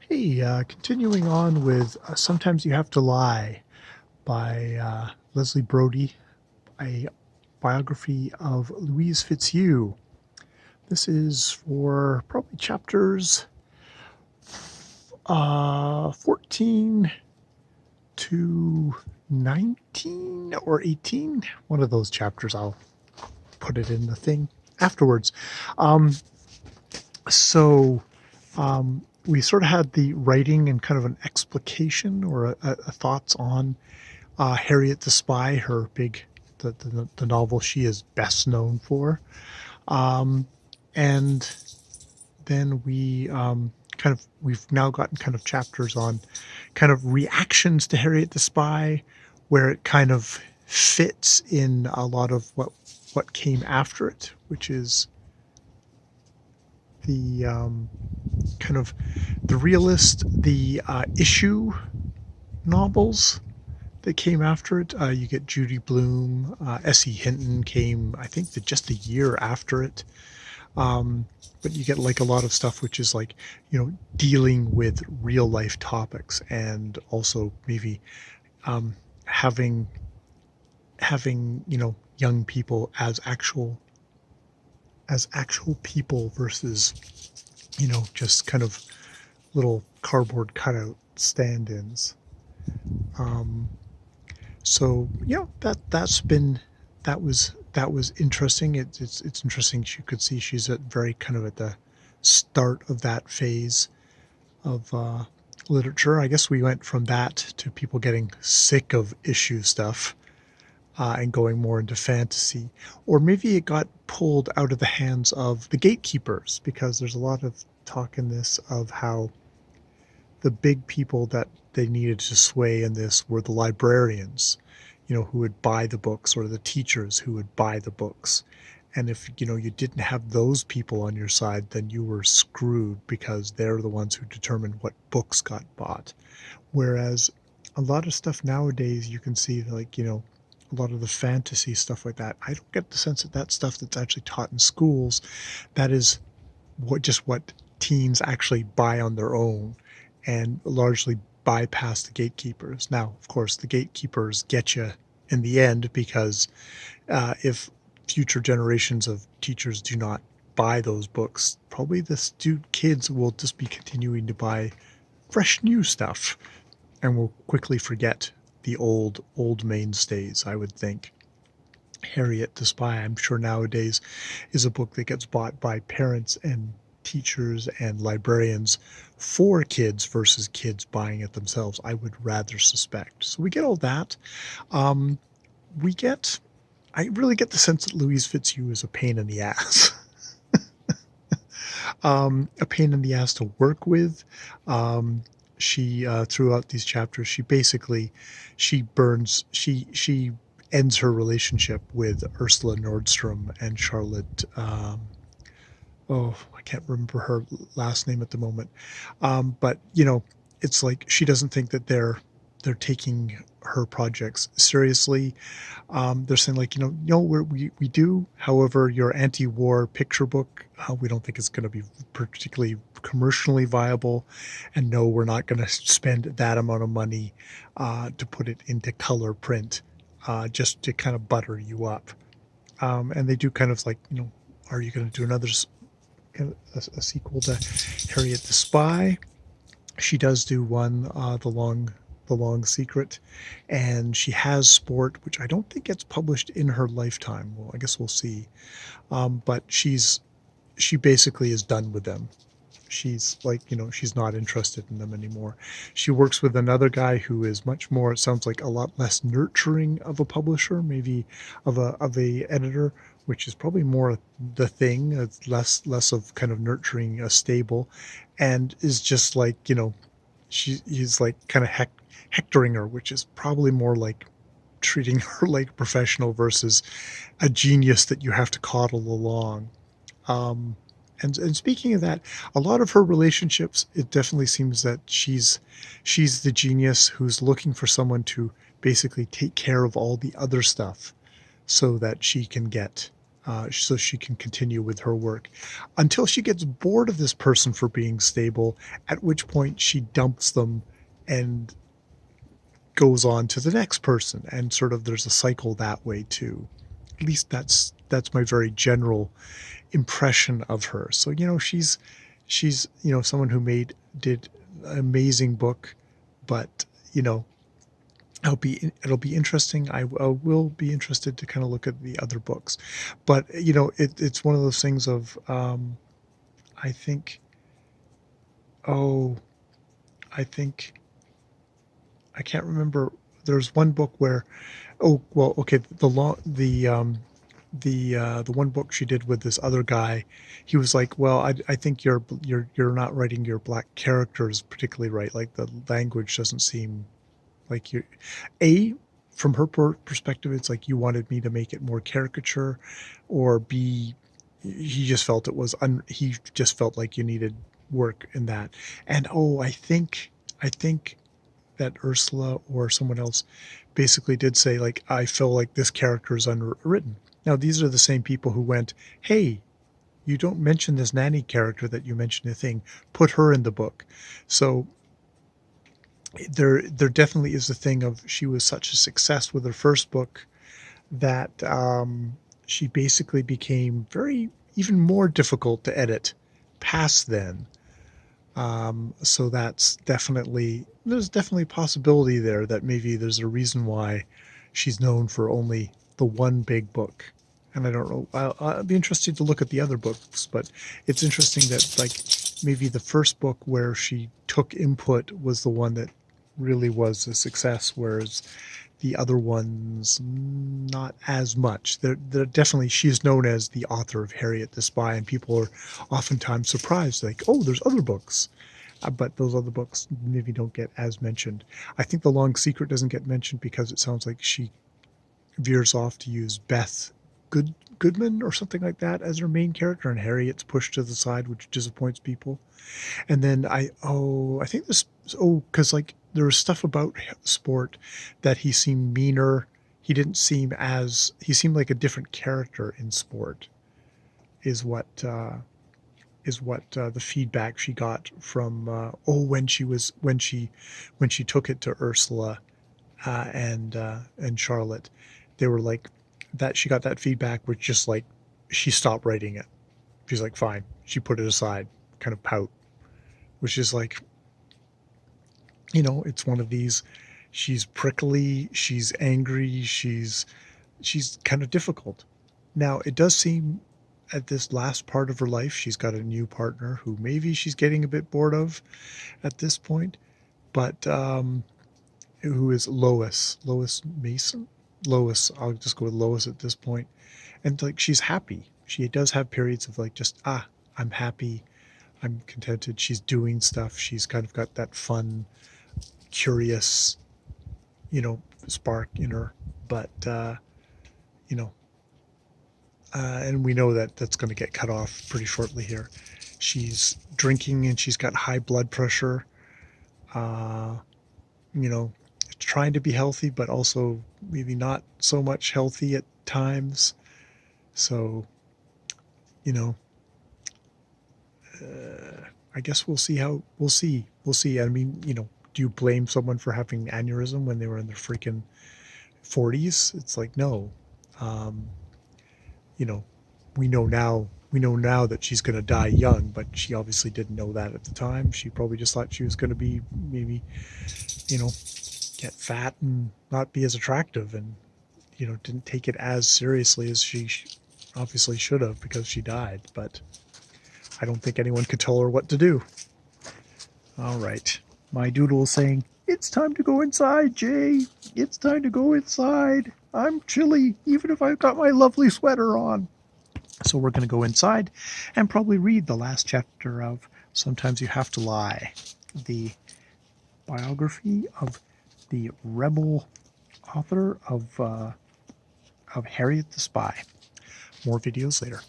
Hey, continuing on with Sometimes You Have to Lie by Leslie Brody, a biography of Louise Fitzhugh. This is for probably chapters 14 to 19 or 18. One of those chapters. I'll put it in the thing afterwards. Um, so we sort of had the writing and kind of an explication or a thoughts on Harriet the Spy, her big the novel she is best known for, and then we've now gotten kind of chapters on kind of reactions to Harriet the Spy, where it kind of fits in a lot of what came after it, which is the kind of the realist, the issue novels that came after it. You get Judy Blume, S.E. Hinton came, I think, just a year after it. But you get like a lot of stuff which is like, dealing with real life topics, and also maybe having young people as actual people versus just kind of little cardboard cutout stand-ins. So yeah, that was interesting. It's interesting. You could see she's at very kind of at the start of that phase of literature. I guess we went from that to people getting sick of issue stuff and going more into fantasy, or maybe it got pulled out of the hands of the gatekeepers, because there's a lot of talk in this of how the big people that they needed to sway in this were the librarians, who would buy the books, or the teachers who would buy the books. And if, you didn't have those people on your side, then you were screwed, because they're the ones who determined what books got bought. Whereas a lot of stuff nowadays, you can see like, a lot of the fantasy stuff like that. I don't get the sense that that stuff that's actually taught in schools, that is what teens actually buy on their own, and largely bypass the gatekeepers. Now, of course, the gatekeepers get you in the end, because if future generations of teachers do not buy those books, probably the kids will just be continuing to buy fresh new stuff, and will quickly forget the old mainstays, I would think. Harriet the Spy, I'm sure nowadays, is a book that gets bought by parents and teachers and librarians for kids versus kids buying it themselves, I would rather suspect. So we get all that. Um, I really get the sense that Louise Fitzhugh is a pain in the ass. A pain in the ass to work with. She throughout these chapters, she ends her relationship with Ursula Nordstrom and Charlotte. I can't remember her last name at the moment. But it's like she doesn't think that they're taking her projects seriously. They're saying like, we do. However, your anti-war picture book, we don't think it's going to be particularly commercially viable, and no, we're not going to spend that amount of money to put it into color print, just to kind of butter you up. And they do kind of like, are you going to do another a sequel to Harriet the Spy? She does do one, the Long Secret, and she has Sport, which I don't think gets published in her lifetime. Well, I guess we'll see. But she basically is done with them. She's like, she's not interested in them anymore. She works with another guy who is much more, it sounds like, a lot less nurturing of a publisher, maybe of a editor, which is probably more the thing. It's less of kind of nurturing a stable, and is just like, he's like kind of hectoring her, which is probably more like treating her like a professional versus a genius that you have to coddle along. And speaking of that, a lot of her relationships, it definitely seems that she's the genius who's looking for someone to basically take care of all the other stuff, so that she can get so she can continue with her work until she gets bored of this person for being stable, at which point she dumps them and goes on to the next person, and sort of there's a cycle that way too. At least that's my very general impression of her. So she's someone who did an amazing book, but it'll be interesting. I will be interested to kind of look at the other books, but it's one of those things of I think oh I think I can't remember. There's one book where okay, the one book she did with this other guy, he was like, well, I think you're not writing your black characters particularly right. Like the language doesn't seem like you from her perspective, it's like you wanted me to make it more caricature, or B, he just felt he just felt like you needed work in that. And I think that Ursula or someone else basically did say, like, I feel like this character is underwritten. Now, these are the same people who went, hey, you don't mention this nanny character that you mentioned a thing, put her in the book. So there definitely is a thing of she was such a success with her first book that she basically became even more difficult to edit past then. So there's definitely a possibility there that maybe there's a reason why she's known for only the one big book. And I don't know, I'll be interested to look at the other books, but it's interesting that, like, maybe the first book where she took input was the one that really was a success, whereas the other ones not as much. They're definitely, she's known as the author of Harriet the Spy, and people are oftentimes surprised, like, oh, there's other books. But those other books maybe don't get as mentioned. I think The Long Secret doesn't get mentioned because it sounds like she veers off to use Beth Goodman or something like that as her main character, and Harriet's pushed to the side, which disappoints people. And then I think because, like, there was stuff about sport that he seemed meaner. He seemed like a different character in sport, is what the feedback she got from when she took it to Ursula and Charlotte. They were like, that she got that feedback, which just like she stopped writing it. She's like, fine. She put it aside, kind of pout, which is like, it's one of these. She's prickly, she's angry, she's kind of difficult. Now, it does seem at this last part of her life, she's got a new partner who maybe she's getting a bit bored of at this point, but who is Lois Mason. Lois, I'll just go with Lois at this point. And, like, she's happy. She does have periods of, like, just, I'm happy, I'm contented. She's doing stuff. She's kind of got that fun, curious, spark in her. But, and we know that that's going to get cut off pretty shortly here. She's drinking and she's got high blood pressure. Trying to be healthy, but also maybe not so much healthy at times. So, I guess we'll see we'll see. I mean, do you blame someone for having aneurysm when they were in their freaking 40s? It's like, no. We know now that she's going to die young, but she obviously didn't know that at the time. She probably just thought she was going to be maybe, get fat and not be as attractive, and, didn't take it as seriously as she obviously should have, because she died. But I don't think anyone could tell her what to do. All right. My doodle is saying, it's time to go inside, Jay. It's time to go inside. I'm chilly, even if I've got my lovely sweater on. So we're going to go inside and probably read the last chapter of Sometimes You Have to Lie, the biography of the rebel author of Harriet the Spy. More videos later.